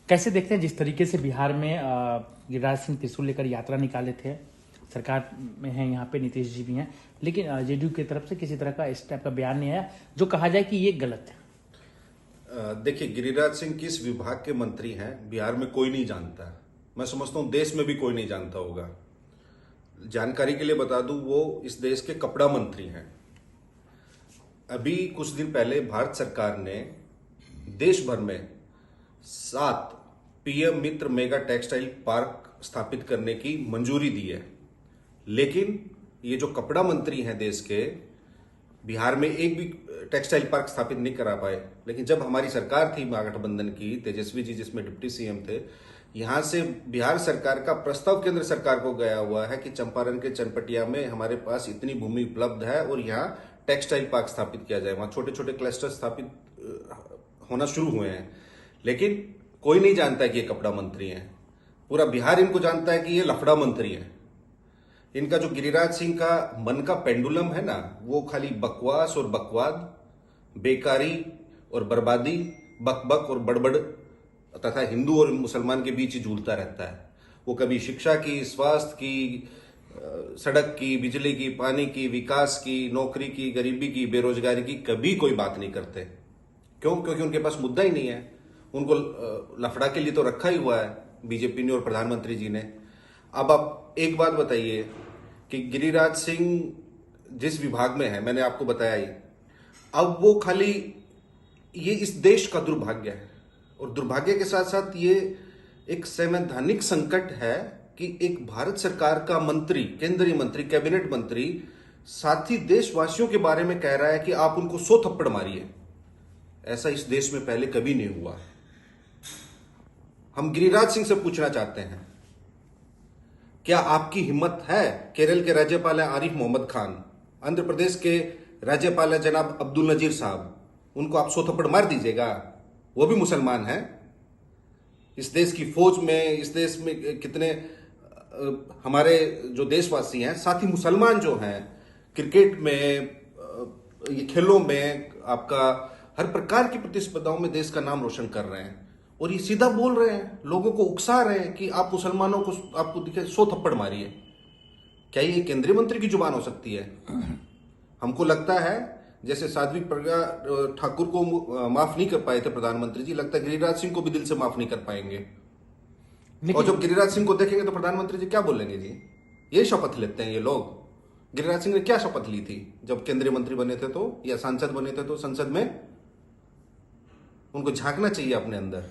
कैसे देखते हैं जिस तरीके से बिहार में गिरिराज सिंह त्रिशूल लेकर यात्रा निकाले थे, सरकार में हैं यहाँ पे नीतीश जी भी हैं, लेकिन जेडीयू की तरफ से किसी तरह का इस टाइप का बयान नहीं आया जो कहा जाए कि ये गलत है। देखिए, गिरिराज सिंह किस विभाग के मंत्री हैं बिहार में कोई नहीं जानता। मैं समझता हूं देश में भी कोई नहीं जानता होगा। जानकारी के लिए बता दूं, वो इस देश के कपड़ा मंत्री हैं। अभी कुछ दिन पहले भारत सरकार ने देश भर में 7 पीएम मित्र मेगा टेक्सटाइल पार्क स्थापित करने की मंजूरी दी है, लेकिन ये जो कपड़ा मंत्री हैं देश के, बिहार में एक भी टेक्सटाइल पार्क स्थापित नहीं करा पाए। लेकिन जब हमारी सरकार थी महागठबंधन की, तेजस्वी जी जिसमें डिप्टी सीएम थे, यहां से बिहार सरकार का प्रस्ताव केंद्र सरकार को गया हुआ है कि चंपारण के चनपटिया में हमारे पास इतनी भूमि उपलब्ध है और यहाँ टेक्सटाइल पार्क स्थापित किया जाए। वहां छोटे छोटे क्लस्टर स्थापित होना शुरू हुए हैं, लेकिन कोई नहीं जानता है कि ये कपड़ा मंत्री हैं। पूरा बिहार इनको जानता है कि ये लफड़ा मंत्री हैं। इनका जो गिरिराज सिंह का मन का पेंडुलम है ना, वो खाली बकवास और बकवाद, बेकारी और बर्बादी, बकबक और बड़बड़ तथा हिंदू और मुसलमान के बीच ही झूलता रहता है। वो कभी शिक्षा की, स्वास्थ्य की, सड़क की, बिजली की, पानी की, विकास की, नौकरी की, गरीबी की, बेरोजगारी की कभी कोई बात नहीं करते। क्यों? क्योंकि उनके पास मुद्दा ही नहीं है। उनको लफड़ा के लिए तो रखा ही हुआ है बीजेपी ने और प्रधानमंत्री जी ने। अब आप एक बात बताइए कि गिरिराज सिंह जिस विभाग में है, मैंने आपको बताया ही, अब वो खाली ये इस देश का दुर्भाग्य है, और दुर्भाग्य के साथ साथ ये एक संवैधानिक संकट है कि एक भारत सरकार का मंत्री, केंद्रीय मंत्री, कैबिनेट मंत्री साथी देशवासियों के बारे में कह रहा है कि आप उनको 100 थप्पड़ मारिए। ऐसा इस देश में पहले कभी नहीं हुआ। हम गिरिराज सिंह से पूछना चाहते हैं, क्या आपकी हिम्मत है? केरल के राज्यपाल हैं आरिफ मोहम्मद खान, आंध्र प्रदेश के राज्यपाल हैं जनाब अब्दुल नजीर साहब, उनको आप 100 थप्पड़ मार दीजिएगा? वो भी मुसलमान हैं। इस देश की फौज में, इस देश में कितने हमारे जो देशवासी हैं, साथ ही मुसलमान जो हैं, क्रिकेट में, ये खेलों में, आपका हर प्रकार की प्रतिस्पर्धाओं में देश का नाम रोशन कर रहे हैं, और ये सीधा बोल रहे हैं, लोगों को उकसा रहे हैं कि आप मुसलमानों को, आपको दिखे 100 थप्पड़ मारिए। क्या ये केंद्रीय मंत्री की जुबान हो सकती है? हमको लगता है जैसे साध्वी प्रज्ञा ठाकुर को माफ नहीं कर पाए थे प्रधानमंत्री जी, लगता है गिरिराज सिंह को भी दिल से माफ नहीं कर पाएंगे। और जब गिरिराज सिंह को देखेंगे तो प्रधानमंत्री जी क्या बोलेंगे जी? ये शपथ लेते हैं ये लोग। गिरिराज सिंह ने क्या शपथ ली थी जब केंद्रीय मंत्री बने थे तो, या सांसद बने थे तो? संसद में उनको झांकना चाहिए अपने अंदर।